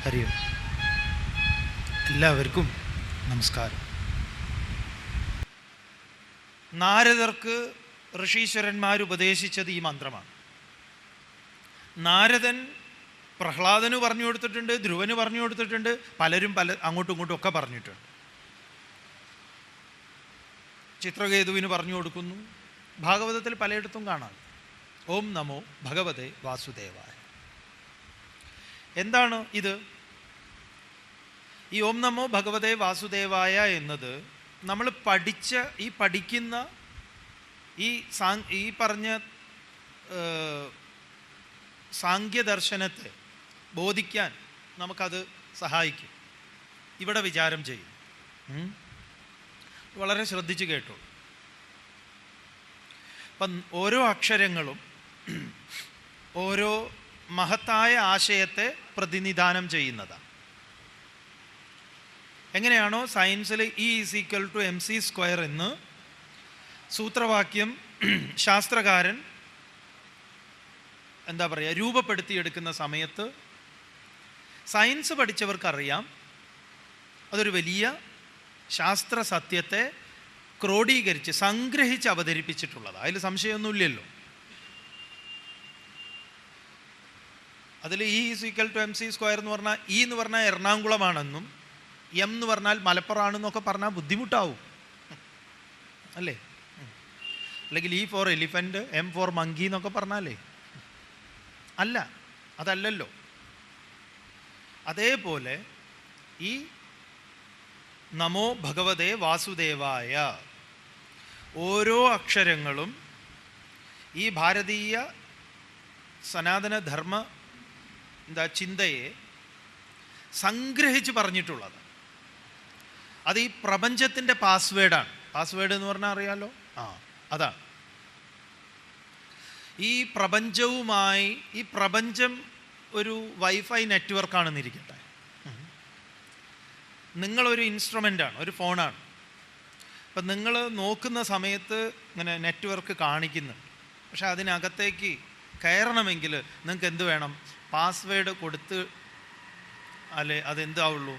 ഹരി ഓം. എല്ലാവർക്കും നമസ്കാരം. നാരദർക്ക് ഋഷീശ്വരന്മാർ ഉപദേശിച്ചത് ഈ മന്ത്രമാണ്. നാരദൻ പ്രഹ്ലാദന് പറഞ്ഞു കൊടുത്തിട്ടുണ്ട്, ധ്രുവന് പറഞ്ഞു കൊടുത്തിട്ടുണ്ട്, പലരും അങ്ങോട്ടും ഇങ്ങോട്ടും ഒക്കെ പറഞ്ഞിട്ടുണ്ട്. ചിത്രകേതുവിന് പറഞ്ഞു കൊടുക്കുന്നു. ഭാഗവതത്തിൽ പലയിടത്തും കാണാം. ഓം നമോ ഭഗവതേ വാസുദേവായ. എന്താണ് ഇത്? ഈ ഓം നമോ ഭഗവതേ വാസുദേവായ എന്നത് നമ്മൾ പഠിക്കുന്ന ഈ പറഞ്ഞ സാങ്ക്യദർശനത്തെ ബോധിക്കാൻ നമുക്കത് സഹായിക്കും. ഇവിടെ വിചാരം ചെയ്യും. വളരെ ശ്രദ്ധിച്ച് കേട്ടു. അപ്പം ഓരോ അക്ഷരങ്ങളും ഓരോ മഹത്തായ ആശയത്തെ പ്രതിനിധാനം ചെയ്യുന്നതാണ്. എങ്ങനെയാണോ സയൻസിൽ E=mc² എന്ന് സൂത്രവാക്യം ശാസ്ത്രകാരൻ രൂപപ്പെടുത്തിയെടുക്കുന്ന സമയത്ത് സയൻസ് പഠിച്ചവർക്കറിയാം അതൊരു വലിയ ശാസ്ത്ര സത്യത്തെ ക്രോഡീകരിച്ച് സംഗ്രഹിച്ച് അവതരിപ്പിച്ചിട്ടുള്ളതാണ്. അതിൽ സംശയമൊന്നുമില്ലല്ലോ. അതിൽ E=mc² എന്ന് പറഞ്ഞാൽ എന്ന് പറഞ്ഞാൽ എറണാകുളമാണെന്നും എം എന്ന് പറഞ്ഞാൽ മലപ്പുറമാണെന്നൊക്കെ പറഞ്ഞാൽ ബുദ്ധിമുട്ടാവും അല്ലേ? അല്ലെങ്കിൽ E for elephant, M for monkey എന്നൊക്കെ പറഞ്ഞാലേ അല്ല, അതല്ലല്ലോ. അതേപോലെ ഈ നമോ ഭഗവതേ വാസുദേവായ ഓരോ അക്ഷരങ്ങളും ഈ ഭാരതീയ സനാതനധർമ്മ ചിന്തയെ സംഗ്രഹിച്ച് പറഞ്ഞിട്ടുള്ളത്. അത് ഈ പ്രപഞ്ചത്തിൻ്റെ പാസ്വേഡാണ്. പാസ്വേഡ് എന്ന് പറഞ്ഞാൽ അറിയാലോ, അതാണ്. ഈ പ്രപഞ്ചം ഒരു വൈഫൈ നെറ്റ്വർക്കാണെന്നിരിക്കട്ടെ. നിങ്ങളൊരു ഇൻസ്ട്രുമെൻ്റാണ്, ഒരു ഫോണാണ്. അപ്പം നിങ്ങൾ നോക്കുന്ന സമയത്ത് ഇങ്ങനെ നെറ്റ്വർക്ക് കാണിക്കുന്നുണ്ട്. പക്ഷെ അതിനകത്തേക്ക് കയറണമെങ്കിൽ നിങ്ങൾക്ക് എന്ത് വേണം? പാസ്വേഡ് കൊടുത്ത് അല്ലേ അതെന്താവുള്ളൂ,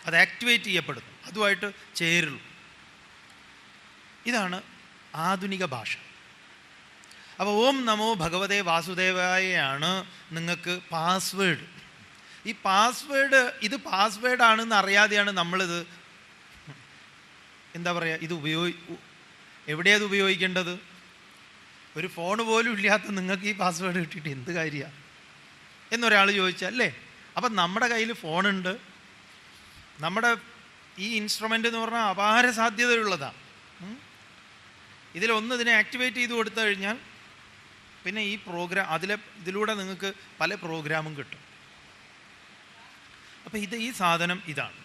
അത് ആക്ടിവേറ്റ് ചെയ്യപ്പെടുന്നു, അതുമായിട്ട് ചേരുള്ളൂ. ഇതാണ് ആധുനിക ഭാഷ. അപ്പോൾ ഓം നമോ ഭഗവതേ വാസുദേവായാണ് നിങ്ങൾക്ക് പാസ്വേഡ്. ഈ ഇത് പാസ്വേഡാണെന്ന് അറിയാതെയാണ് നമ്മളിത് ഇത് എവിടെയത് ഉപയോഗിക്കേണ്ടത്? ഒരു ഫോൺ പോലും ഇല്ലാത്ത നിങ്ങൾക്ക് ഈ പാസ്വേഡ് കിട്ടിയിട്ട് എന്ത് കാര്യമാണ് എന്നൊരാൾ ചോദിച്ചാൽ അല്ലേ? അപ്പം നമ്മുടെ കയ്യിൽ ഫോണുണ്ട്. നമ്മുടെ ഈ ഇൻസ്ട്രുമെൻ്റ് എന്ന് പറഞ്ഞാൽ അപാര സാധ്യതയുള്ളതാണ്. ഇതിനെ ആക്ടിവേറ്റ് ചെയ്ത് കൊടുത്തു കഴിഞ്ഞാൽ പിന്നെ ഈ ഇതിലൂടെ നിങ്ങൾക്ക് പല പ്രോഗ്രാമും കിട്ടും. അപ്പം ഈ സാധനം ഇതാണ്.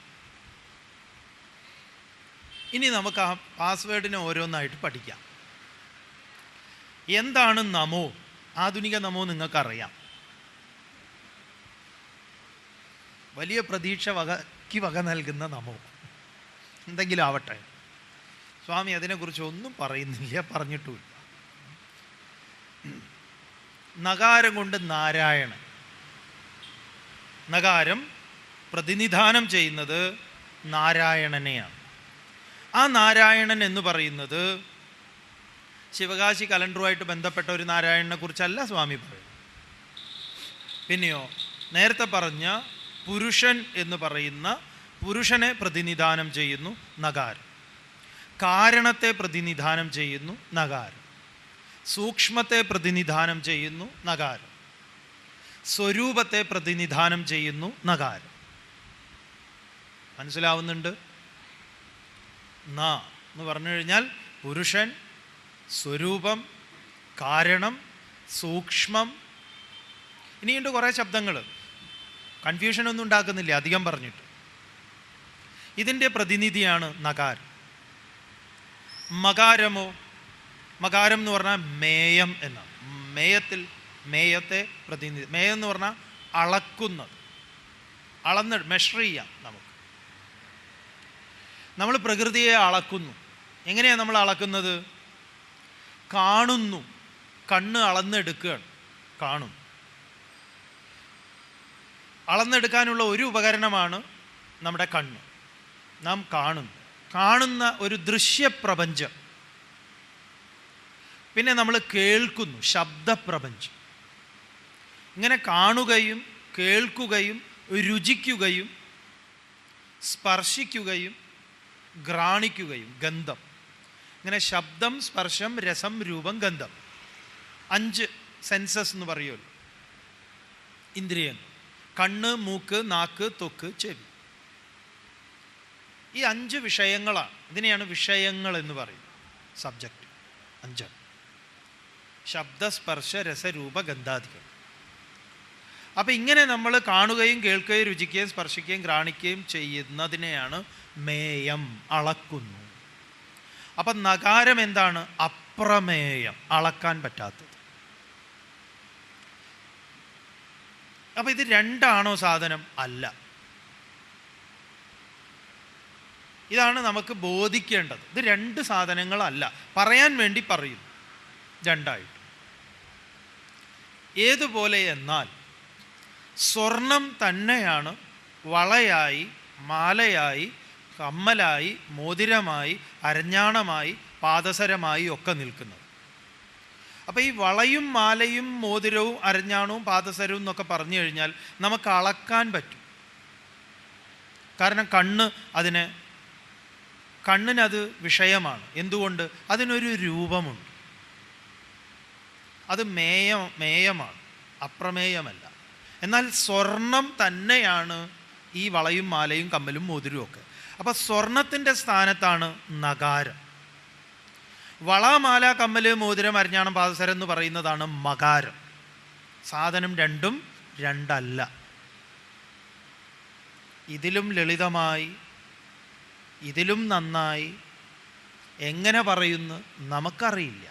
ഇനി നമുക്ക് ആ പാസ്വേഡിനെ ഓരോന്നായിട്ട് പഠിക്കാം. എന്താണ് നമോ? ആധുനിക നമോ നിങ്ങൾക്കറിയാം. വലിയ പ്രതീക്ഷ വക നൽകുന്ന നമോ. എന്തെങ്കിലും ആവട്ടെ. സ്വാമി അതിനെക്കുറിച്ച് ഒന്നും പറയുന്നില്ല, പറഞ്ഞിട്ടുമില്ല. നകാരം കൊണ്ട് നാരായണൻ. നകാരം പ്രതിനിധാനം ചെയ്യുന്നത് നാരായണനെയാണ്. ആ നാരായണൻ എന്ന് പറയുന്നത് ശിവകാശി കലണ്ടറുമായിട്ട് ബന്ധപ്പെട്ട ഒരു നാരായണനെ കുറിച്ചല്ല സ്വാമി പറയുന്നത്. പിന്നെയോ നേരത്തെ പറഞ്ഞ പുരുഷൻ എന്ന് പറയുന്ന പുരുഷനെ പ്രതിനിധാനം ചെയ്യുന്നു നകാരം. കാരണത്തെ പ്രതിനിധാനം ചെയ്യുന്നു നകാരം. സൂക്ഷ്മത്തെ പ്രതിനിധാനം ചെയ്യുന്നു നകാരം. സ്വരൂപത്തെ പ്രതിനിധാനം ചെയ്യുന്നു നകാരം. മനസ്സിലാവുന്നുണ്ട്? എന്ന് പറഞ്ഞു കഴിഞ്ഞാൽ പുരുഷൻ, സ്വരൂപം, കാരണം, സൂക്ഷ്മം. ഇനിയുണ്ട് കുറേ ശബ്ദങ്ങൾ. കൺഫ്യൂഷനൊന്നും ഉണ്ടാക്കുന്നില്ല അധികം പറഞ്ഞിട്ട്. ഇതിൻ്റെ പ്രതിനിധിയാണ് നകാരം. മകാരമോ? മകാരം എന്ന് പറഞ്ഞാൽ മേയം എന്നാണ്. മേയത്തെ പ്രതിനിധി. മേയം എന്ന് പറഞ്ഞാൽ അളക്കുന്നത്, മെഷർ ചെയ്യാം. നമ്മൾ പ്രകൃതിയെ അളക്കുന്നു. എങ്ങനെയാണ് നമ്മൾ അളക്കുന്നത്? കാണുന്നു. കണ്ണ് അളന്നെടുക്കുകയാണ്, കാണും. അളന്നെടുക്കാനുള്ള ഒരു ഉപകരണമാണ് നമ്മുടെ കണ്ണ്. നാം കാണുന്ന ഒരു ദൃശ്യപ്രപഞ്ചം. പിന്നെ നമ്മൾ കേൾക്കുന്നു, ശബ്ദപ്രപഞ്ചം. ഇങ്ങനെ കാണുകയും കേൾക്കുകയും രുചിക്കുകയും സ്പർശിക്കുകയും ഘ്രാണിക്കുകയും, ഗന്ധം. ഇങ്ങനെ ശബ്ദം, സ്പർശം, രസം, രൂപം, ഗന്ധം, 5 സെൻസസ് എന്ന് പറയുമല്ലോ, ഇന്ദ്രിയങ്ങൾ. കണ്ണ്, മൂക്ക്, നാക്ക്, ത്വക്ക്, ചെവി. ഈ 5 വിഷയങ്ങളാണ്. ഇതിനെയാണ് വിഷയങ്ങൾ എന്ന് പറയുന്നത്. സബ്ജക്റ്റ് 5: ശബ്ദ, സ്പർശ, രസരൂപ, ഗന്ധാദികൾ. അപ്പം ഇങ്ങനെ നമ്മൾ കാണുകയും കേൾക്കുകയും രുചിക്കുകയും സ്പർശിക്കുകയും ഘ്രാണിക്കുകയും ചെയ്യുന്നതിനെയാണ് മേയം, അളക്കുന്നു. അപ്പം നകാരം എന്താണ്? അപ്രമേയം, അളക്കാൻ പറ്റാത്തത്. അപ്പം ഇത് രണ്ടാണോ സാധനം? അല്ല. ഇതാണ് നമുക്ക് ബോധിക്കേണ്ടത്. ഇത് 2 സാധനങ്ങളല്ല. പറയാൻ വേണ്ടി പറയും രണ്ടായിട്ട്. ഏതുപോലെ എന്നാൽ സ്വർണം തന്നെയാണ് വളയായി, മാലയായി, കമ്മലായി, മോതിരമായി, അരഞ്ഞാണമായി, പാദസരമായി ഒക്കെ നിൽക്കുന്നത്. അപ്പോൾ ഈ വളയും മാലയും മോതിരവും അരഞ്ഞാണവും പാദസരവും എന്നൊക്കെ പറഞ്ഞു കഴിഞ്ഞാൽ നമുക്ക് അളക്കാൻ പറ്റും. കാരണം കണ്ണിനത് വിഷയമാണ്. എന്തുകൊണ്ട്? അതിനൊരു രൂപമുണ്ട്. അത് മേയമാണ്, അപ്രമേയമല്ല. എന്നാൽ സ്വർണം തന്നെയാണ് ഈ വളയും മാലയും കമ്മലും മോതിരവും ഒക്കെ. അപ്പോൾ സ്വർണത്തിൻ്റെ സ്ഥാനത്താണ് നകാരം. വള, മാല, കമ്മല്, മോതിരം, അരഞ്ഞാണം, പാദസരം എന്ന് പറയുന്നതാണ് മകാരം. സാധനം രണ്ടും രണ്ടല്ല. ഇതിലും ലളിതമായി, ഇതിലും നന്നായി എങ്ങനെ പറയുന്നു നമുക്കറിയില്ല.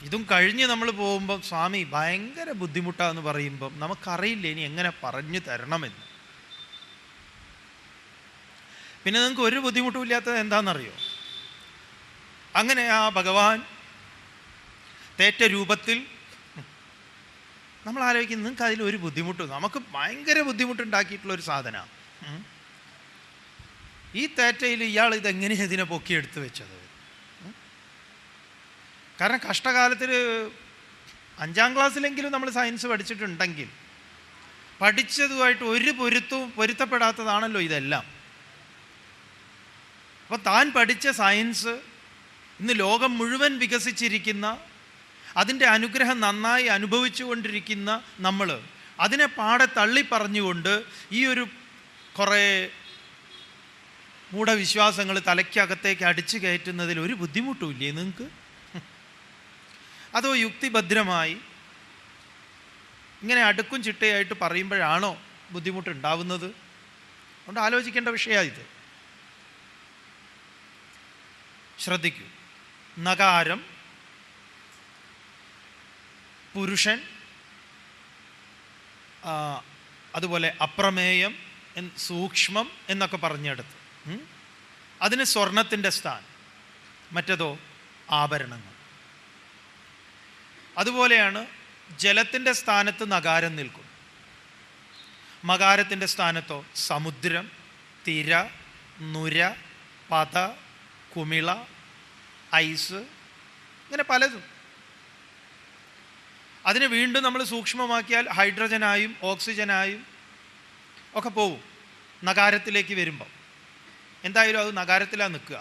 ഇതും കഴിഞ്ഞ് നമ്മൾ പോകുമ്പം സ്വാമി ഭയങ്കര ബുദ്ധിമുട്ടാന്ന് പറയുമ്പം നമുക്കറിയില്ല ഇനി എങ്ങനെ പറഞ്ഞു തരണമെന്ന്. പിന്നെ നിങ്ങൾക്ക് ഒരു ബുദ്ധിമുട്ടും ഇല്ലാത്തത് എന്താണെന്നറിയോ? അങ്ങനെ ആ ഭഗവാൻ തേറ്റ രൂപത്തിൽ നമ്മൾ ആലോചിക്കും, നിങ്ങൾക്ക് അതിലൊരു ബുദ്ധിമുട്ടും, നമുക്ക് ഭയങ്കര ബുദ്ധിമുട്ടുണ്ടാക്കിയിട്ടുള്ളൊരു സാധനമാണ് ഈ തേറ്റയിൽ. ഇയാൾ ഇതെങ്ങനെയാണ് ഇതിനെ പൊക്കിയെടുത്ത് വെച്ചത്? കാരണം കഷ്ടകാലത്തിൽ 5ാം ക്ലാസ്സിലെങ്കിലും നമ്മൾ സയൻസ് പഠിച്ചിട്ടുണ്ടെങ്കിൽ പഠിച്ചതുമായിട്ട് ഒരു പൊരുത്തപ്പെടാത്തതാണല്ലോ ഇതെല്ലാം. അപ്പോൾ താൻ പഠിച്ച സയൻസ് ഇന്ന് ലോകം മുഴുവൻ വികസിച്ചിരിക്കുന്ന, അതിൻ്റെ അനുഗ്രഹം നന്നായി അനുഭവിച്ചു കൊണ്ടിരിക്കുന്ന നമ്മൾ അതിനെ പാടെ തള്ളിപ്പറഞ്ഞുകൊണ്ട് ഈ ഒരു കുറേ മൂഢവിശ്വാസങ്ങൾ തലയ്ക്കകത്തേക്ക് അടിച്ചു കയറ്റുന്നതിൽ ഒരു ബുദ്ധിമുട്ടുമില്ലേ നിങ്ങൾക്ക്? അതോ യുക്തിഭദ്രമായി ഇങ്ങനെ അടുക്കും ചിട്ടയായിട്ട് പറയുമ്പോഴാണോ ബുദ്ധിമുട്ടുണ്ടാവുന്നത്? അതുകൊണ്ട് ആലോചിക്കേണ്ട വിഷയമാണ് ഇത്. ശ്രദ്ധിക്കൂ. നകാരം, പുരുഷൻ, അതുപോലെ അപ്രമേയം, സൂക്ഷ്മം എന്നൊക്കെ പറഞ്ഞെടുത്ത് അതിന് സ്വർണത്തിൻ്റെ സ്ഥാനം, മറ്റതോ ആഭരണങ്ങൾ. അതുപോലെയാണ് ജലത്തിൻ്റെ സ്ഥാനത്ത് നകാരം നിൽക്കും. മകാരത്തിൻ്റെ സ്ഥാനത്തോ സമുദ്രം, തിര, നുര, പത, കുമിള, ഐസ്, ഇങ്ങനെ പലതും. അതിനെ വീണ്ടും നമ്മൾ സൂക്ഷ്മമാക്കിയാൽ ഹൈഡ്രജനായും ഓക്സിജനായും ഒക്കെ പോവും നകാരത്തിലേക്ക് വരുമ്പം. എന്തായാലും അത് നകാരത്തിലാണ് നിൽക്കുക.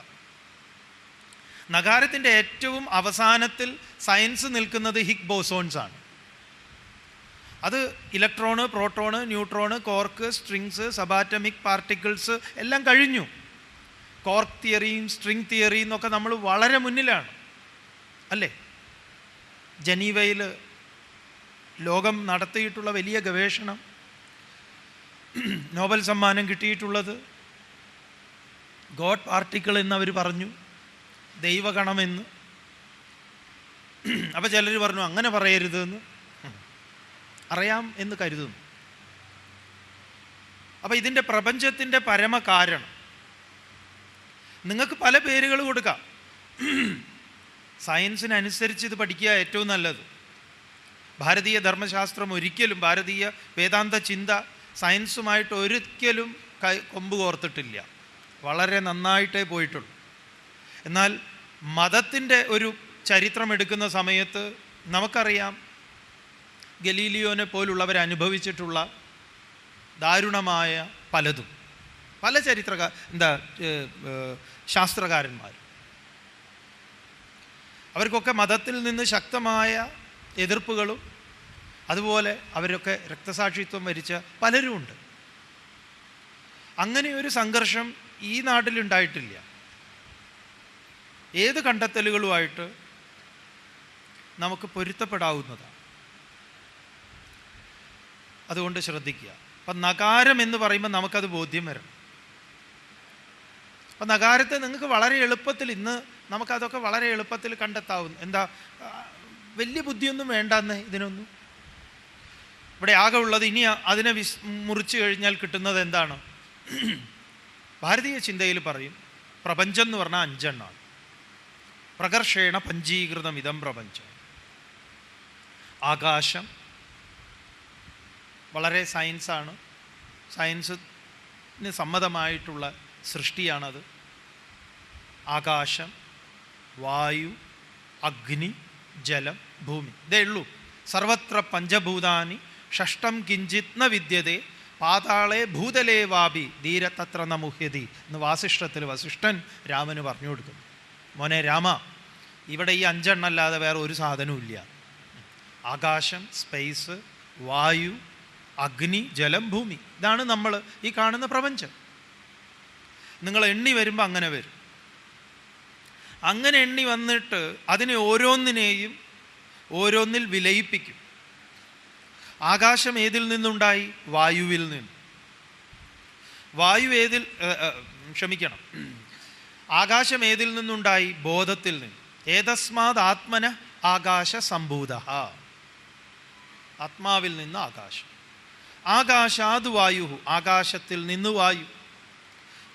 നകാരത്തിൻ്റെ ഏറ്റവും അവസാനത്തിൽ സയൻസ് നിൽക്കുന്നത് ഹിഗ് ബോസോൺസ് ആണ്. അത് electron, proton, neutron, quark, strings, subatomic particles എല്ലാം കഴിഞ്ഞു. കോർക്ക് തിയറിയും സ്ട്രിങ് തിയറിയും എന്നൊക്കെ നമ്മൾ വളരെ മുന്നിലാണ് അല്ലേ? ജനീവയിൽ ലോകം നടത്തിയിട്ടുള്ള വലിയ ഗവേഷണം, നോബൽ സമ്മാനം കിട്ടിയിട്ടുള്ളത് ഗോഡ് പാർട്ടിക്കിൾ എന്നവർ പറഞ്ഞു, ദൈവഗണമെന്ന്. അപ്പോൾ ചിലർ പറഞ്ഞു അങ്ങനെ പറയരുതെന്ന്. അറിയാം എന്ന് കരുതുന്നു. അപ്പോൾ ഇതിൻ്റെ പ്രപഞ്ചത്തിൻ്റെ പരമകാരണം നിങ്ങൾക്ക് പല പേരുകൾ കൊടുക്കാം. സയൻസിനനുസരിച്ച് ഇത് പഠിക്കുക ഏറ്റവും നല്ലത്. ഭാരതീയ ധർമ്മശാസ്ത്രം ഒരിക്കലും, ഭാരതീയ വേദാന്ത ചിന്ത സയൻസുമായിട്ട് ഒരിക്കലും കൊമ്പ് കോർത്തിട്ടില്ല. വളരെ നന്നായിട്ടേ പോയിട്ടുള്ളൂ. എന്നാൽ മതത്തിൻ്റെ ഒരു ചരിത്രം എടുക്കുന്ന സമയത്ത് നമുക്കറിയാം, ഗലീലിയോനെ പോലുള്ളവർ അനുഭവിച്ചിട്ടുള്ള ദാരുണമായ പലതും, പല ശാസ്ത്രകാരന്മാർ, അവർക്കൊക്കെ മതത്തിൽ നിന്ന് ശക്തമായ എതിർപ്പുകളും അതുപോലെ അവരൊക്കെ രക്തസാക്ഷിത്വം വരിച്ച പലരുമുണ്ട്. അങ്ങനെ ഒരു സംഘർഷം ഈ നാട്ടിലുണ്ടായിട്ടില്ല. ഏത് കണ്ടെത്തലുകളുമായിട്ട് നമുക്ക് പൊരുത്തപ്പെടാവുന്നതാണ്. അതുകൊണ്ട് ശ്രദ്ധിക്കുക. അപ്പം നകാരം എന്ന് പറയുമ്പോൾ നമുക്കത് ബോധ്യം വരണം. അപ്പം നകാരത്തെ നിങ്ങൾക്ക് വളരെ എളുപ്പത്തിൽ, ഇന്ന് നമുക്കതൊക്കെ വളരെ എളുപ്പത്തിൽ കണ്ടെത്താവുന്നു. എന്താ, വലിയ ബുദ്ധിയൊന്നും വേണ്ടെന്ന് ഇതിനൊന്നും. ഇവിടെ ആകെ ഉള്ളത്, ഇനി അതിനെ മുറിച്ച് കഴിഞ്ഞാൽ കിട്ടുന്നത് എന്താണ്? ഭാരതീയ ചിന്തയിൽ പറയും, പ്രപഞ്ചം എന്ന് പറഞ്ഞാൽ 5 എണ്ണമാണ്. പ്രകർഷേണ പഞ്ചീകൃതം ഇതം പ്രപഞ്ചം. ആകാശം വളരെ സയൻസാണ്, സയൻസിന് സമ്മതമായിട്ടുള്ള സൃഷ്ടിയാണത്. ആകാശം, വായു, അഗ്നി, ജലം, ഭൂമി, ഇതേ ഉള്ളൂ. സർവത്ര പഞ്ചഭൂതാനി ഷഷ്ടം കിഞ്ചിത് ന വിദ്യതേ പാതാളെ ഭൂതലേ വാപി ധീരതത്ര ന മുഹ്യതി എന്ന് വാസിഷ്ഠത്തിൽ വസിഷ്ഠൻ രാമന് പറഞ്ഞു കൊടുക്കുന്നു. മോനെ രാമ, ഇവിടെ ഈ 5 എണ്ണല്ലാതെ വേറെ ഒരു സാധനവും ഇല്ല. ആകാശം, സ്പേസ്, വായു, അഗ്നി, ജലം, ഭൂമി, ഇതാണ് നമ്മൾ ഈ കാണുന്ന പ്രപഞ്ചം. നിങ്ങൾ എണ്ണി വരുമ്പോൾ അങ്ങനെ വരും. അങ്ങനെ എണ്ണി വന്നിട്ട് അതിനെ ഓരോന്നിനെയും ഓരോന്നിൽ വിലയിപ്പിക്കും. ആകാശം ഏതിൽ നിന്നുണ്ടായി? വായുവിൽ നിന്ന്. ആകാശം ഏതിൽ നിന്നുണ്ടായി? ബോധത്തിൽ നിന്ന്. ഏതസ്മാത് ആത്മന ആകാശ സംഭൂത, ആത്മാവിൽ നിന്ന് ആകാശം. ആകാശാത് വായു, ആകാശത്തിൽ നിന്ന് വായു.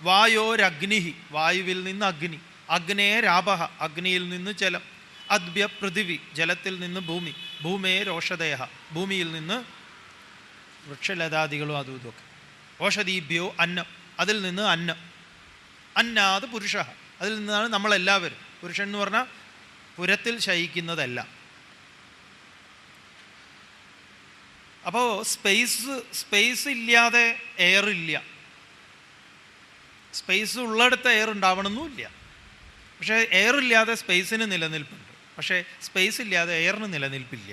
വായോരഗ്നി, വായുവിൽ നിന്ന് അഗ്നി. അഗ്നേരാപഹ, അഗ്നിയിൽ നിന്ന് ജലം. അദ്ഭ്യ പൃഥിവി, ജലത്തിൽ നിന്ന് ഭൂമി. ഭൂമേരോഷധയ, ഭൂമിയിൽ നിന്ന് വൃക്ഷലതാദികളും അതും ഇതൊക്കെ. ഓഷധീഭ്യോ അന്നം, അതിൽ നിന്ന് അന്നം. അന്നാത് പുരുഷ, അതിൽ നിന്നാണ് നമ്മളെല്ലാവരും. പുരുഷൻ എന്ന് പറഞ്ഞാൽ പുരത്തിൽ ശയിക്കുന്നതെല്ലാം. അപ്പോൾ സ്പേസ് ഇല്ലാതെ എയർ ഇല്ല. സ്പേസ് ഉള്ളിടത്ത് എയർ ഉണ്ടാവണമെന്നുമില്ല. പക്ഷേ എയർ ഇല്ലാതെ സ്പേസിന് നിലനിൽപ്പുണ്ട്. പക്ഷേ സ്പേസ് ഇല്ലാതെ എയറിന് നിലനിൽപ്പില്ല.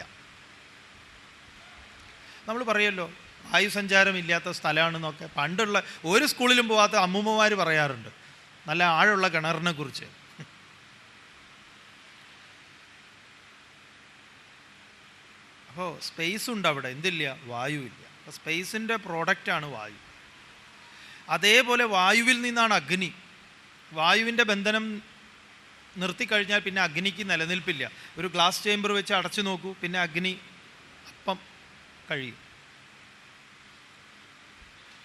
നമ്മൾ പറയുമല്ലോ, വായുസഞ്ചാരം ഇല്ലാത്ത സ്ഥലമാണെന്നൊക്കെ. പണ്ടുള്ള ഒരു സ്കൂളിലും പോകാത്ത അമ്മൂമ്മമാർ പറയാറുണ്ട്, നല്ല ആഴമുള്ള കിണറിനെ കുറിച്ച്. അപ്പോൾ സ്പേസ് ഉണ്ട് അവിടെ, എന്തില്ല? വായു ഇല്ല. അപ്പോൾ സ്പേസിൻ്റെ പ്രോഡക്റ്റാണ് വായു. അതേപോലെ വായുവിൽ നിന്നാണ് അഗ്നി. വായുവിൻ്റെ ബന്ധനം നിർത്തിക്കഴിഞ്ഞാൽ പിന്നെ അഗ്നിക്ക് നിലനിൽപ്പില്ല. ഒരു ഗ്ലാസ് ചേമ്പർ വെച്ച് അടച്ചു നോക്കൂ, പിന്നെ അഗ്നി അപ്പം കഴിയും.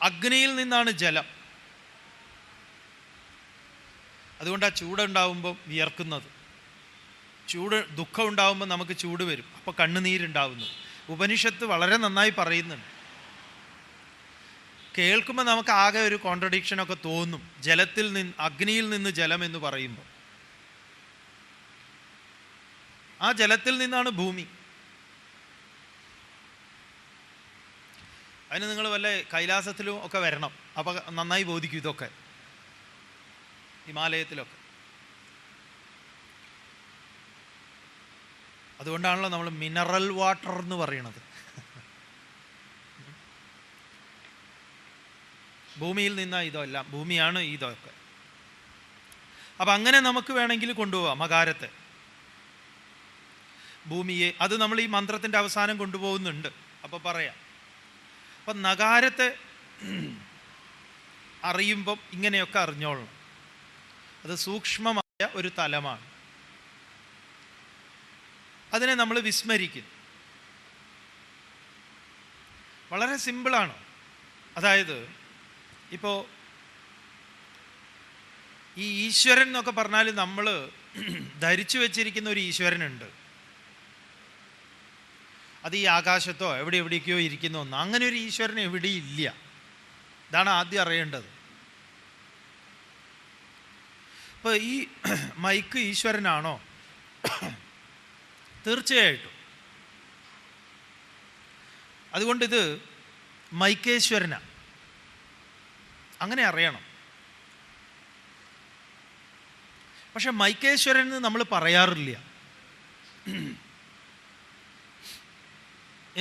അഗ്നിയിൽ നിന്നാണ് ജലം. അതുകൊണ്ടാണ് ചൂടുണ്ടാവുമ്പം വിയർക്കുന്നത്. ദുഃഖം ഉണ്ടാവുമ്പോൾ നമുക്ക് ചൂട് വരും, അപ്പോൾ കണ്ണുനീരുണ്ടാവുന്നു. ഉപനിഷത്ത് വളരെ നന്നായി പറയുന്നുണ്ട്. കേൾക്കുമ്പോൾ നമുക്ക് ആകെ ഒരു കോൺട്രഡിക്ഷനൊക്കെ തോന്നും. അഗ്നിയിൽ നിന്ന് ജലം എന്ന് പറയുമ്പോൾ ആ ജലത്തിൽ നിന്നാണ് ഭൂമി. അതിന് നിങ്ങൾ വല്ല കൈലാസത്തിലും ഒക്കെ വരണം, അപ്പോൾ നന്നായി ബോധിക്കും ഇതൊക്കെ. ഹിമാലയത്തിലൊക്കെ. അതുകൊണ്ടാണല്ലോ നമ്മൾ മിനറൽ വാട്ടർ എന്ന് പറയണത്. ഭൂമിയിൽ നിന്നാണ് ഇതെല്ലാം, ഭൂമിയാണ് ഇതൊക്കെ. അപ്പം അങ്ങനെ നമുക്ക് വേണമെങ്കിൽ കൊണ്ടുപോകാം മകാരത്തെ, ഭൂമിയെ. അത് നമ്മൾ ഈ മന്ത്രത്തിൻ്റെ അവസാനം കൊണ്ടുപോകുന്നുണ്ട്. അപ്പോൾ പറയാം. അപ്പം നകാരത്തെ അറിയുമ്പം ഇങ്ങനെയൊക്കെ അറിഞ്ഞോളണം. അത് സൂക്ഷ്മമായ ഒരു തലമാണ്. അതിനെ നമ്മൾ വിസ്മരിക്കുന്നു. വളരെ സിമ്പിളാണ്. അതായത് ഇപ്പോൾ ഈ ഈശ്വരൻ എന്നൊക്കെ പറഞ്ഞാൽ നമ്മൾ ധരിച്ചു വച്ചിരിക്കുന്ന ഒരു ഈശ്വരനുണ്ട്. അത് ഈ ആകാശത്തോ എവിടെയൊക്കെയോ ഇരിക്കുന്ന ഒന്ന്. അങ്ങനെ ഒരു ഈശ്വരൻ എവിടെയില്ല. ഇതാണ് ആദ്യം അറിയേണ്ടത്. ഇപ്പോൾ ഈ മൈക്ക് ഈശ്വരനാണോ? തീർച്ചയായിട്ടും. അതുകൊണ്ടിത് മൈക്കേശ്വരനാണ്, അങ്ങനെ അറിയണം. പക്ഷെ മൈക്കേശ്വരൻ എന്ന് നമ്മൾ പറയാറില്ല.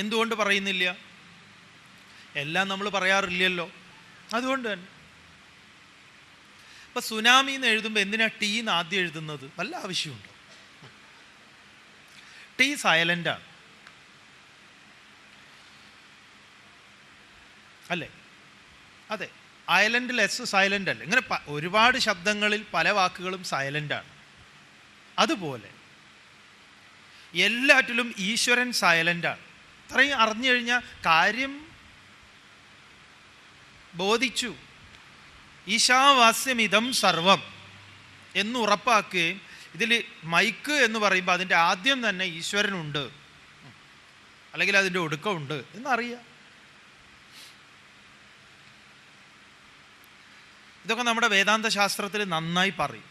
എന്തുകൊണ്ട് പറയുന്നില്ല? എല്ലാം നമ്മൾ പറയാറില്ലല്ലോ. അതുകൊണ്ട് തന്നെ ഇപ്പം സുനാമി എന്ന് എഴുതുമ്പോൾ എന്തിനാ ടി എന്ന് ആദ്യം എഴുതുന്നത്? വല്ല ആവശ്യമുണ്ടോ? ടി സൈലൻ്റാണ് അല്ലേ? അതെ, ഐലൻഡിൽ എസ് സൈലൻ്റ് അല്ലേ? ഇങ്ങനെ ഒരുപാട് ശബ്ദങ്ങളിൽ പല വാക്കുകളും സൈലൻ്റാണ്. അതുപോലെ എല്ലാറ്റിലും ഈശ്വരൻ സൈലൻ്റാണ്. ഇത്രയും അറിഞ്ഞു കഴിഞ്ഞാൽ കാര്യം ബോധിച്ചു. ഈശാവാസ്യമിതം സർവം എന്ന് ഉറപ്പാക്കുകയും ഇതിൽ മൈക്ക് എന്ന് പറയുമ്പോൾ അതിൻ്റെ ആദ്യം തന്നെ ഈശ്വരനുണ്ട്, അല്ലെങ്കിൽ അതിൻ്റെ ഒടുക്കമുണ്ട് എന്നറിയാം. ഇതൊക്കെ നമ്മുടെ വേദാന്ത ശാസ്ത്രത്തിൽ നന്നായി പറയും.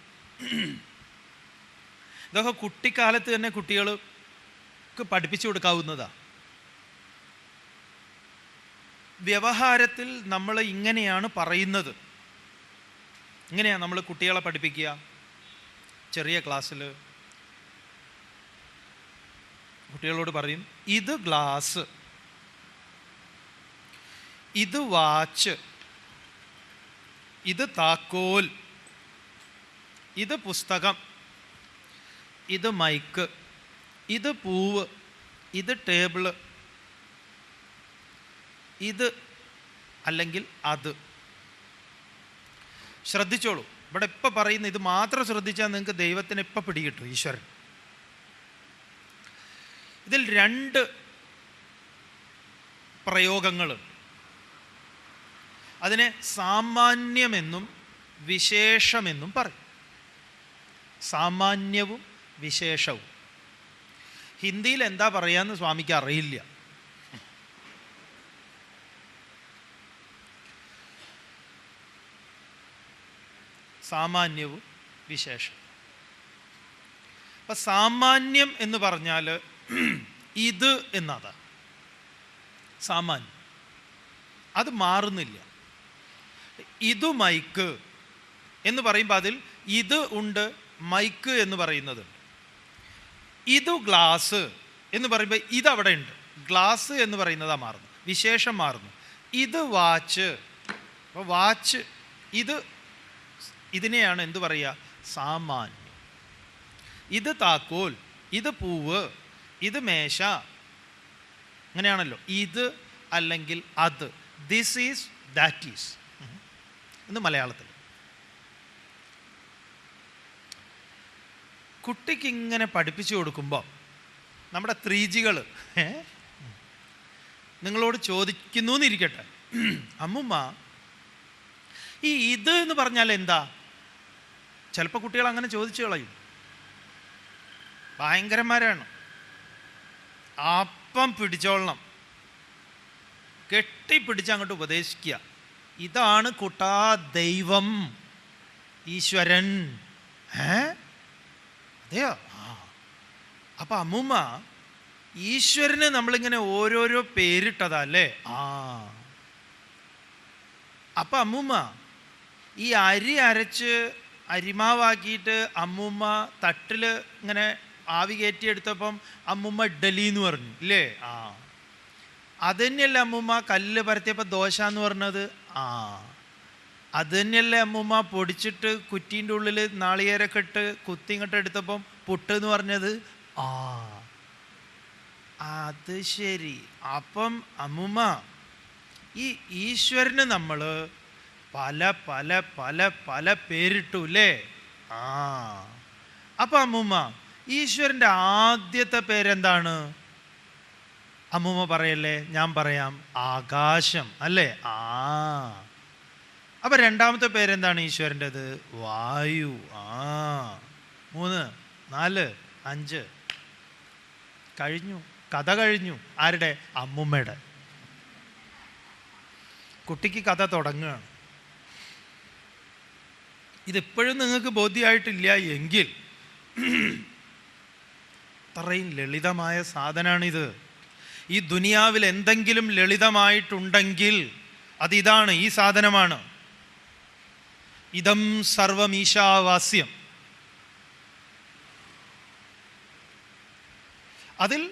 ഇതൊക്കെ കുട്ടിക്കാലത്ത് തന്നെ കുട്ടികൾക്ക് പഠിപ്പിച്ചു കൊടുക്കാവുന്നതാണ്. വ്യവഹാരത്തിൽ നമ്മൾ ഇങ്ങനെയാണ് പറയുന്നത്, ഇങ്ങനെയാണ് നമ്മൾ കുട്ടികളെ പഠിപ്പിക്കുക. ചെറിയ ക്ലാസ്സിൽ കുട്ടികളോട് പറയും, ഇത് ഗ്ലാസ്, ഇത് വാച്ച്, ഇത് താക്കോൽ, ഇത് പുസ്തകം, ഇത് മൈക്ക്, ഇത് പൂവ്, ഇത് ടേബിള്, ഇത് അല്ലെങ്കിൽ അത്. ശ്രദ്ധിച്ചോളൂ, ഇവിടെ ഇപ്പം പറയുന്ന ഇത് മാത്രം ശ്രദ്ധിച്ചാൽ നിങ്ങൾക്ക് ദൈവത്തിന് ഇപ്പം പിടികിട്ടും, ഈശ്വരൻ. ഇതിൽ രണ്ട് പ്രയോഗങ്ങളുണ്ട്. അതിനെ സാമാന്യമെന്നും വിശേഷമെന്നും പറയും. സാമാന്യവും വിശേഷവും. ഹിന്ദിയിൽ എന്താ പറയാന്ന് സ്വാമിക്ക് അറിയില്ല. സാമാന്യവും വിശേഷം. അപ്പം സാമാന്യം എന്ന് പറഞ്ഞാൽ ഇത് എന്നതാണ് സാമാന്യം. അത് മാറുന്നില്ല. ഇത് മൈക്ക് എന്ന് പറയുമ്പോൾ അതിൽ ഇത് ഉണ്ട്, മൈക്ക് എന്ന് പറയുന്നതുണ്ട്. ഇത് ഗ്ലാസ് എന്ന് പറയുമ്പോൾ ഇതവിടെ ഉണ്ട്, ഗ്ലാസ് എന്ന് പറയുന്നതാണ് മാറുന്നു, വിശേഷം മാറുന്നു. ഇത് വാച്ച്, അപ്പോൾ വാച്ച് ഇത്, ഇതിനെയാണ് എന്തു പറയുക? സാമാന്യം. ഇത് താക്കോൽ, ഇത് പൂവ്, ഇത് മേശ, അങ്ങനെയാണല്ലോ. ഇത് അല്ലെങ്കിൽ അത്, ദിസ് ഈസ്, ദാറ്റ് ഈസ് എന്ന് മലയാളത്തിൽ. കുട്ടിക്ക് ഇങ്ങനെ പഠിപ്പിച്ചു കൊടുക്കുമ്പോൾ നമ്മുടെ 3Gകൾ നിങ്ങളോട് ചോദിക്കുന്നു എന്നിരിക്കട്ടെ, അമ്മുമ്മ ഈ ഇത് എന്ന് പറഞ്ഞാൽ എന്താ? ചിലപ്പോൾ കുട്ടികൾ അങ്ങനെ ചോദിച്ചു കളയും. ഭയങ്കരന്മാരാണ്. അപ്പം പിടിച്ചോളണം, കെട്ടിപ്പിടിച്ച് അങ്ങോട്ട് ഉപദേശിക്കുക. ഇതാണ് കുട്ടാ ദൈവം, ഈശ്വരൻ. അതെയോ? അപ്പം അമ്മൂമ്മ ഈശ്വരന് നമ്മളിങ്ങനെ ഓരോരോ പേരിട്ടതാ അല്ലേ? അപ്പം അമ്മൂമ്മ ഈ അരി അരച്ച് അരിമാവാക്കിയിട്ട് അമ്മൂമ്മ തട്ടിൽ ഇങ്ങനെ ആവി കയറ്റിയെടുത്തപ്പം അമ്മൂമ്മ ഇഡ്ഡലി എന്ന് പറഞ്ഞു ഇല്ലേ? അത് തന്നെയല്ലേ അമ്മൂമ്മ കല്ല് പരത്തിയപ്പോൾ ദോശ എന്ന് പറഞ്ഞത്? അത് തന്നെയല്ലേ അമ്മൂമ്മ പൊടിച്ചിട്ട് കുറ്റീൻ്റെ ഉള്ളിൽ നാളികേരൊക്കെ ഇട്ട് കുത്തിങ്ങോട്ട് എടുത്തപ്പം പുട്ട് എന്ന് പറഞ്ഞത്? അത് ശരി. അപ്പം അമ്മൂമ്മ ഈ ഈശ്വരന് നമ്മൾ പല പല പല പല പേരിട്ടു അല്ലേ? അപ്പം അമ്മൂമ്മ ഈശ്വരൻ്റെ ആദ്യത്തെ പേരെന്താണ്? അമ്മൂമ്മ പറയല്ലേ? ഞാൻ പറയാം, ആകാശം അല്ലേ? അപ്പം രണ്ടാമത്തെ പേരെന്താണ് ഈശ്വരൻ്റെത്? വായു. 3, 4, 5 കഴിഞ്ഞു. കഥ കഴിഞ്ഞു. ആരുടെ? അമ്മുമ്മയുടെ. കുട്ടിക്ക് കഥ തുടങ്ങുകയാണ്. ഇതിപ്പോഴും നിങ്ങൾക്ക് ബോധ്യമായിട്ടില്ല എങ്കിൽ അത്രയും ലളിതമായ സാധനമാണിത്. ഈ ദുനിയാവിൽ എന്തെങ്കിലും ലളിതമായിട്ടുണ്ടെങ്കിൽ അതിതാണ്, ഈ സാധനമാണ്. ഇദം സർവമീശാവാസ്യം. അതിൽ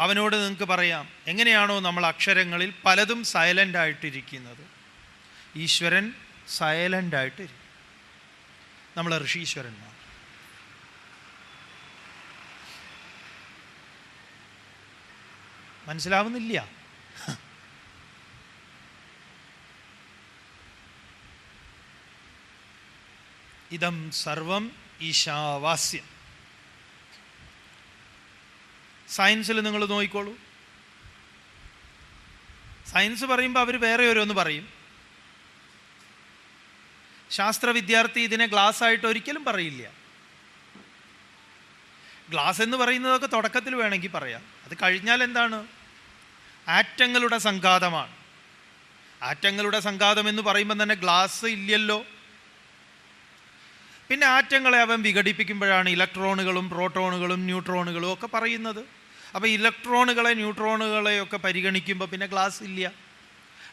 അവനോട് നിങ്ങൾക്ക് പറയാം, എങ്ങനെയാണോ നമ്മൾ അക്ഷരങ്ങളിൽ പലതും സൈലൻ്റ് ആയിട്ടിരിക്കുന്നത്, ഈശ്വരൻ സൈലൻ്റ് ആയിട്ടിരിക്കും. നമ്മൾ ഋഷീശ്വരന്മാർ. മനസ്സിലാവുന്നില്ല? ഇദം സർവം ഈശാവാസ്യം. സയൻസിൽ നിങ്ങൾ നോക്കിക്കോളൂ. സയൻസ് പറയുമ്പോൾ അവർ വേറെ ഓരോന്ന് പറയും. ശാസ്ത്ര വിദ്യാർത്ഥി ഇതിനെ ഗ്ലാസ് ആയിട്ട് ഒരിക്കലും പറയില്ല. ഗ്ലാസ് എന്ന് പറയുന്നതൊക്കെ തുടക്കത്തിൽ വേണമെങ്കിൽ പറയാം. അത് കഴിഞ്ഞാൽ എന്താണ്? ആറ്റങ്ങളുടെ സംഘാതമാണ്. ആറ്റങ്ങളുടെ സംഘാതം എന്ന് പറയുമ്പോൾ തന്നെ ഗ്ലാസ് ഇല്ലല്ലോ. പിന്നെ ആറ്റങ്ങളെ അവൻ വിഘടിപ്പിക്കുമ്പോഴാണ് ഇലക്ട്രോണുകളും പ്രോട്ടോണുകളും ന്യൂട്രോണുകളും ഒക്കെ പറയുന്നത്. അപ്പോൾ ഇലക്ട്രോണുകളെ ന്യൂട്രോണുകളെയൊക്കെ പരിഗണിക്കുമ്പോൾ പിന്നെ ഗ്ലാസ് ഇല്ല,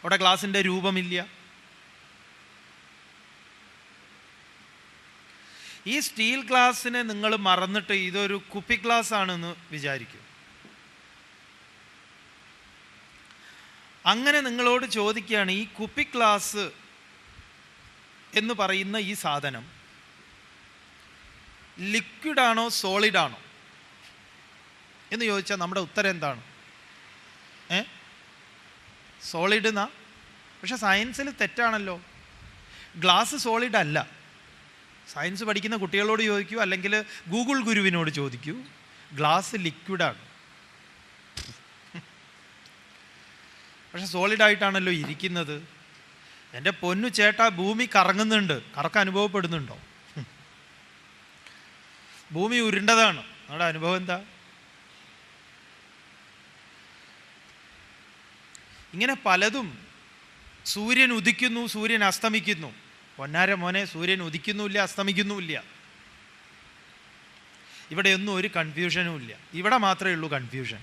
അവിടെ ഗ്ലാസിൻ്റെ രൂപമില്ല. ഈ സ്റ്റീൽ ഗ്ലാസ്സിനെ നിങ്ങൾ മറന്നിട്ട് ഇതൊരു കുപ്പി ഗ്ലാസ് ആണെന്ന് വിചാരിക്കും. അങ്ങനെ നിങ്ങളോട് ചോദിക്കുകയാണ്, ഈ കുപ്പി ഗ്ലാസ് എന്ന് പറയുന്ന ഈ സാധനം ലിക്വിഡാണോ സോളിഡാണോ എന്ന് ചോദിച്ചാൽ നമ്മുടെ ഉത്തരം എന്താണ്? സോളിഡ് എന്നാ. പക്ഷെ സയൻസിൽ തെറ്റാണല്ലോ. ഗ്ലാസ് സോളിഡ് അല്ല. സയൻസ് പഠിക്കുന്ന കുട്ടികളോട് ചോദിക്കൂ, അല്ലെങ്കിൽ ഗൂഗിൾ ഗുരുവിനോട് ചോദിക്കൂ. ഗ്ലാസ് ലിക്വിഡാണ്. പക്ഷെ സോളിഡായിട്ടാണല്ലോ ഇരിക്കുന്നത്. എൻ്റെ പൊന്നു ചേട്ടാ, ഭൂമി കറങ്ങുന്നുണ്ട്. കറക്കം അനുഭവപ്പെടുന്നുണ്ടോ? ഭൂമി ഉരുണ്ടതാണ്. നമ്മുടെ അനുഭവം എന്താ? ഇങ്ങനെ പലതും. സൂര്യൻ ഉദിക്കുന്നു, സൂര്യൻ അസ്തമിക്കുന്നു. പൊന്നാര മോനെ, സൂര്യൻ ഉദിക്കുന്നുമില്ല, അസ്തമിക്കുന്നുമില്ല. ഇവിടെയൊന്നും ഒരു കൺഫ്യൂഷനും ഇല്ല. ഇവിടെ മാത്രമേ ഉള്ളൂ കൺഫ്യൂഷൻ.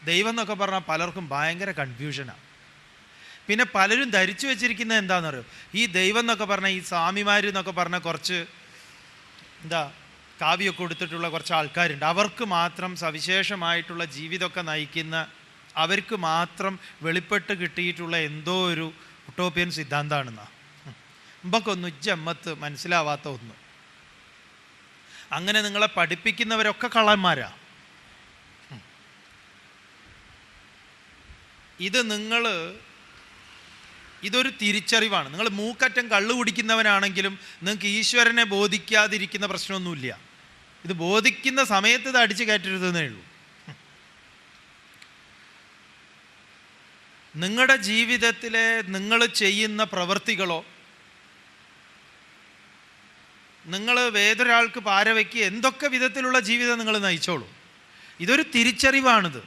ദൈവം എന്നൊക്കെ പറഞ്ഞാൽ പലർക്കും ഭയങ്കര കൺഫ്യൂഷനാണ്. പിന്നെ പലരും ധരിച്ചു വെച്ചിരിക്കുന്നത് എന്താണെന്നറിയോ? ഈ ദൈവം എന്നൊക്കെ പറഞ്ഞാൽ, ഈ സ്വാമിമാർ എന്നൊക്കെ പറഞ്ഞാൽ കുറച്ച് കാവ്യമൊക്കെ കൊടുത്തിട്ടുള്ള കുറച്ച് ആൾക്കാരുണ്ട്. അവർക്ക് മാത്രം സവിശേഷമായിട്ടുള്ള ജീവിതമൊക്കെ നയിക്കുന്ന, അവർക്ക് മാത്രം വെളിപ്പെട്ട് കിട്ടിയിട്ടുള്ള എന്തോ ഒരു ഉട്ടോപ്യൻ സിദ്ധാന്തമാണെന്നാ. നമുക്കൊന്നും ജമ്മത്ത് മനസ്സിലാവാത്ത ഒന്ന്. അങ്ങനെ നിങ്ങളെ പഠിപ്പിക്കുന്നവരൊക്കെ കള്ളന്മാരാ. ഇതൊരു തിരിച്ചറിവാണ്. നിങ്ങൾ മൂക്കറ്റം കള്ളു കുടിക്കുന്നവനാണെങ്കിലും നിങ്ങൾക്ക് ഈശ്വരനെ ബോധിക്കാതിരിക്കുന്ന പ്രശ്നമൊന്നുമില്ല. ഇത് ബോധിക്കുന്ന സമയത്ത് ഇത് അടിച്ചു കയറ്റരുതെന്നേ ഉള്ളൂ. നിങ്ങളുടെ ജീവിതത്തിലെ നിങ്ങൾ ചെയ്യുന്ന പ്രവൃത്തികളോ, നിങ്ങൾ വേറൊരാൾക്ക് പാരവയ്ക്ക് എന്തൊക്കെ വിധത്തിലുള്ള ജീവിതം നിങ്ങൾ നയിച്ചോളൂ, ഇതൊരു തിരിച്ചറിവാണിത്.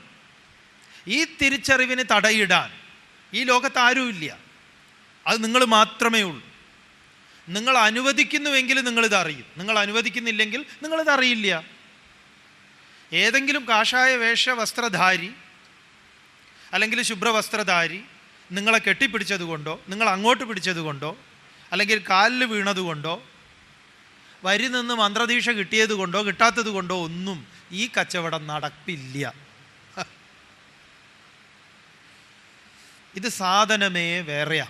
ഈ തിരിച്ചറിവിന് തടയിടാൻ ഈ ലോകത്ത് ആരുമില്ല. അത് നിങ്ങൾ മാത്രമേ ഉള്ളൂ. നിങ്ങൾ അനുവദിക്കുന്നുവെങ്കിൽ നിങ്ങളിത് അറിയും. നിങ്ങൾ അനുവദിക്കുന്നില്ലെങ്കിൽ നിങ്ങളിത് അറിയില്ല. ഏതെങ്കിലും കാഷായ വേഷ വസ്ത്രധാരി അല്ലെങ്കിൽ ശുഭ്രവസ്ത്രധാരി നിങ്ങളെ കെട്ടിപ്പിടിച്ചതുകൊണ്ടോ, നിങ്ങൾ അങ്ങോട്ട് പിടിച്ചതുകൊണ്ടോ, അല്ലെങ്കിൽ കാലിൽ വീണതുകൊണ്ടോ, വരി നിന്ന് മന്ത്രദീക്ഷ കിട്ടിയത് കൊണ്ടോ കിട്ടാത്തത് കൊണ്ടോ ഒന്നും ഈ കച്ചവടം നടപ്പില്ല. ഇത് സാധനമേ വേറെയാ.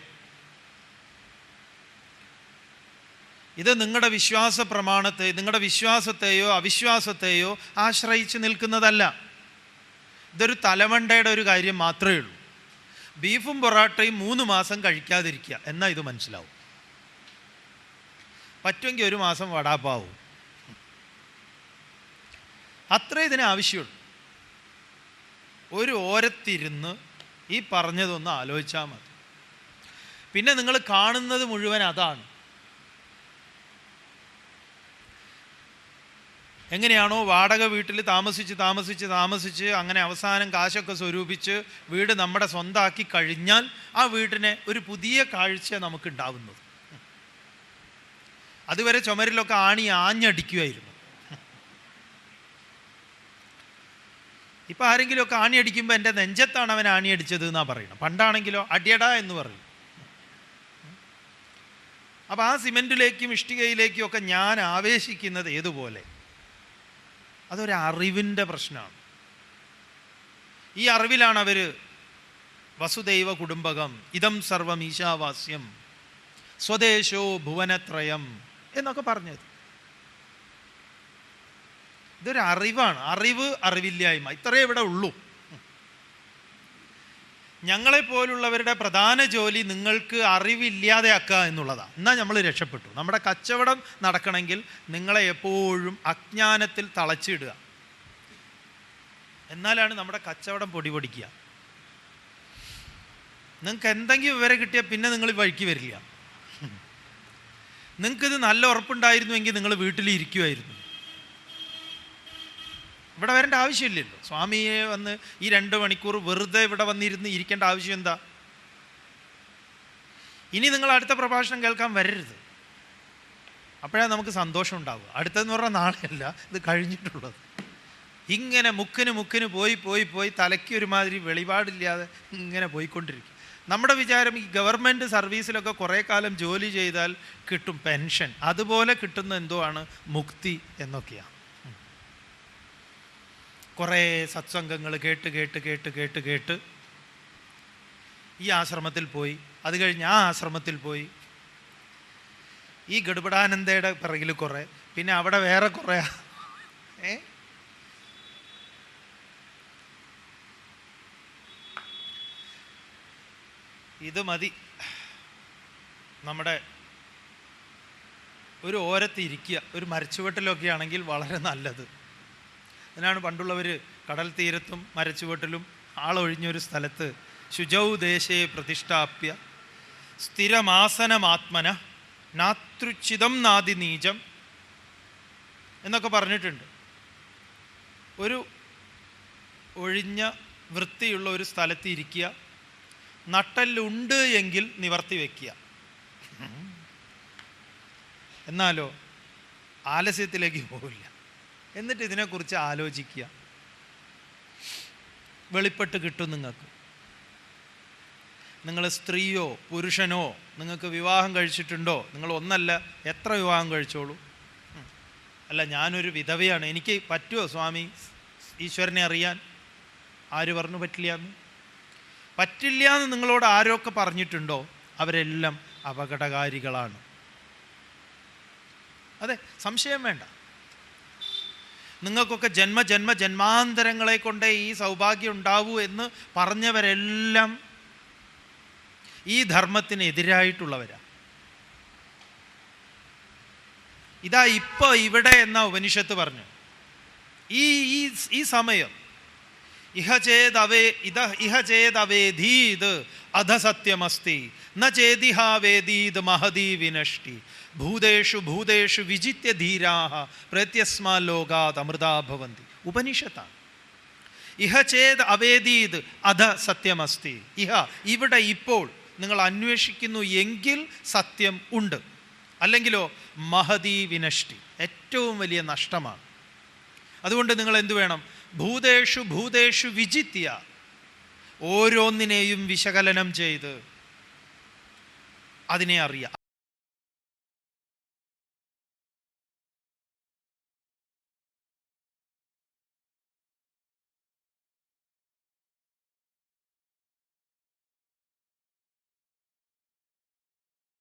ഇത് നിങ്ങളുടെ വിശ്വാസ പ്രമാണത്തെ, നിങ്ങളുടെ വിശ്വാസത്തെയോ അവിശ്വാസത്തെയോ ആശ്രയിച്ച് നിൽക്കുന്നതല്ല. ഇതൊരു തലമണ്ടയുടെ ഒരു കാര്യം മാത്രമേ ഉള്ളൂ. ബീഫും പൊറാട്ടയും 3 മാസം കഴിക്കാതിരിക്കുക, എന്നാൽ ഇത് മനസ്സിലാവും. പറ്റുമെങ്കിൽ 1 മാസം വടാപ്പാവും. അത്രേ ഇതിന് ആവശ്യമുള്ളൂ. ഒരു ഓരത്തിരുന്ന് ഈ പറഞ്ഞതൊന്ന് ആലോചിച്ചാൽ മതി. പിന്നെ നിങ്ങൾ കാണുന്നത് മുഴുവൻ അതാണ്. എങ്ങനെയാണോ വാടക വീട്ടിൽ താമസിച്ച് അങ്ങനെ അവസാനം കാശൊക്കെ സ്വരൂപിച്ച് വീട് നമ്മുടെ സ്വന്തമാക്കി കഴിഞ്ഞാൽ ആ വീടിനെ ഒരു പുതിയ കാഴ്ച നമുക്കുണ്ടാവുന്നത്. അതുവരെ ചുമരിലൊക്കെ ആഞ്ഞടിക്കുമായിരുന്നു. ഇപ്പം ആരെങ്കിലുമൊക്കെ അടിക്കുമ്പോൾ എൻ്റെ നെഞ്ചത്താണ് അവൻ അടിച്ചത് എന്നാണ് പറയണം. പണ്ടാണെങ്കിലോ അടിയടാ എന്ന് പറയും. അപ്പം ആ സിമെൻറ്റിലേക്കും ഇഷ്ടികയിലേക്കും ഒക്കെ ഞാൻ ആവേശിക്കുന്നത് ഏതുപോലെ, അതൊരു അറിവിൻ്റെ പ്രശ്നമാണ്. ഈ അറിവിലാണ് അവർ വസുദൈവ കുടുംബകം ഇതം സർവം ഈശാവാസ്യം സ്വദേശോ ഭുവനത്രയം എന്നൊക്കെ പറഞ്ഞത്. ഇതൊരു അറിവാണ്. അറിവില്ലായ്മ ഇത്രയേ ഇവിടെ ഉള്ളൂ. ഞങ്ങളെപ്പോലുള്ളവരുടെ പ്രധാന ജോലി നിങ്ങൾക്ക് അറിവില്ലാതെയാക്കുക എന്നുള്ളതാണ്. എന്നാൽ നമ്മൾ രക്ഷപ്പെട്ടു. നമ്മുടെ കച്ചവടം നടക്കണമെങ്കിൽ നിങ്ങളെ എപ്പോഴും അജ്ഞാനത്തിൽ തളച്ചിടുക. എന്നാലാണ് നമ്മുടെ കച്ചവടം പൊടിപൊടിക്കുക. നിങ്ങൾക്ക് എന്തെങ്കിലും വിവരം കിട്ടിയാൽ പിന്നെ നിങ്ങൾ വഴിക്ക് വരില്ല. നിങ്ങൾക്കിത് നല്ല ഉറപ്പുണ്ടായിരുന്നുവെങ്കിൽ നിങ്ങൾ വീട്ടിലിരിക്കുമായിരുന്നു. ഇവിടെ വരേണ്ട ആവശ്യമില്ലല്ലോ. സ്വാമിയെ വന്ന് ഈ 2 മണിക്കൂർ വെറുതെ ഇവിടെ വന്നിരുന്ന് ഇരിക്കേണ്ട ആവശ്യം എന്താ? ഇനി നിങ്ങൾ അടുത്ത പ്രഭാഷണം കേൾക്കാൻ വരരുത്. അപ്പോഴാണ് നമുക്ക് സന്തോഷം ഉണ്ടാവുക. അടുത്തതെന്ന് പറഞ്ഞാൽ നാളെയല്ല, ഇത് കഴിഞ്ഞിട്ടുള്ളത്. ഇങ്ങനെ മുക്കിന് പോയി തലയ്ക്ക് ഒരുമാതിരി വെളിപാടില്ലാതെ ഇങ്ങനെ പോയിക്കൊണ്ടിരിക്കും. നമ്മുടെ വിചാരം ഈ ഗവൺമെൻറ് സർവീസിലൊക്കെ കുറേ കാലം ജോലി ചെയ്താൽ കിട്ടും പെൻഷൻ, അതുപോലെ കിട്ടുന്ന എന്തോ ആണ് മുക്തി എന്നൊക്കെയാണ്. കുറേ സത്സംഗങ്ങൾ കേട്ട് ഈ ആശ്രമത്തിൽ പോയി, അത് കഴിഞ്ഞ് ആ ആശ്രമത്തിൽ പോയി, ഈ ഗഡുബടാനന്ദയുടെ പിറകിൽ കുറേ, പിന്നെ അവിടെ വേറെ കുറേ. ഇത് മതി. നമ്മുടെ ഒരു ഓരത്ത് ഇരിക്കുക, ഒരു മരച്ചുവട്ടിലൊക്കെ ആണെങ്കിൽ വളരെ നല്ലത്. അതിനാണ് പണ്ടുള്ളവർ കടൽ തീരത്തും മരച്ചുവട്ടിലും ആളൊഴിഞ്ഞൊരു സ്ഥലത്ത് ശുചൗ ദേശേ പ്രതിഷ്ഠാപ്യ സ്ഥിരമാസനമാത്മന നാതൃച്ഛിതം നാദി നീചം എന്നൊക്കെ പറഞ്ഞിട്ടുണ്ട്. ഒരു ഒഴിഞ്ഞ വൃത്തിയുള്ള ഒരു സ്ഥലത്ത് ഇരിക്കുക, നട്ടെല്ലുണ്ട് എങ്കിൽ നിവർത്തി വയ്ക്കുക. എന്നാലോ ആലസ്യത്തിലേക്ക് പോവില്ല. എന്നിട്ട് ഇതിനെക്കുറിച്ച് ആലോചിക്കുക. വെളിപ്പെട്ട് കിട്ടും നിങ്ങൾക്ക്. നിങ്ങൾ സ്ത്രീയോ പുരുഷനോ നിങ്ങൾക്ക് വിവാഹം കഴിച്ചിട്ടുണ്ടോ? നിങ്ങൾ ഒന്നല്ല എത്ര വിവാഹം കഴിച്ചോളൂ. അല്ല ഞാനൊരു വിധവയാണ്, എനിക്ക് പറ്റുമോ സ്വാമി ഈശ്വരനെ അറിയാൻ? ആര് പറഞ്ഞു പറ്റില്ല എന്ന്? പറ്റില്ല എന്ന് നിങ്ങളോട് ആരൊക്കെ പറഞ്ഞിട്ടുണ്ടോ അവരെല്ലാം അപകടകാരികളാണ്. അതെ, സംശയം വേണ്ട. നിങ്ങൾക്കൊക്കെ ജന്മാന്തരങ്ങളെ കൊണ്ടേ ഈ സൗഭാഗ്യം ഉണ്ടാവൂ എന്ന് പറഞ്ഞവരെല്ലാം ഈ ധർമ്മത്തിന് എതിരായിട്ടുള്ളവരാ. ഇതാ ഇപ്പൊ ഇവിടെ എന്ന ഉപനിഷത്ത് പറഞ്ഞു. ഈ സമയം ഇഹ ചേദവേദീത് അധസത്യമസ്തി ന ചേദിഹാവേദീത് മഹദീ വിനഷ്ടി ഭൂതേഷു വിജിത്യ ധീരാഹ പ്രത്യസ്മാ ലോകാത് അമൃതാ ഭവന്തി. ഉപനിഷത്താണ്. ഇഹ ചേത് അവേദീത് അധ സത്യമസ്തി. ഇവിടെ ഇപ്പോൾ നിങ്ങൾ അന്വേഷിക്കുന്നു എങ്കിൽ സത്യം ഉണ്ട്, അല്ലെങ്കിലോ മഹദീ വിനഷ്ടി, ഏറ്റവും വലിയ നഷ്ടമാണ്. അതുകൊണ്ട് നിങ്ങൾ എന്തു വേണം? ഭൂതേഷു വിജിത്യ, ഓരോന്നിനെയും വിശകലനം ചെയ്ത് അതിനെ അറിയാം.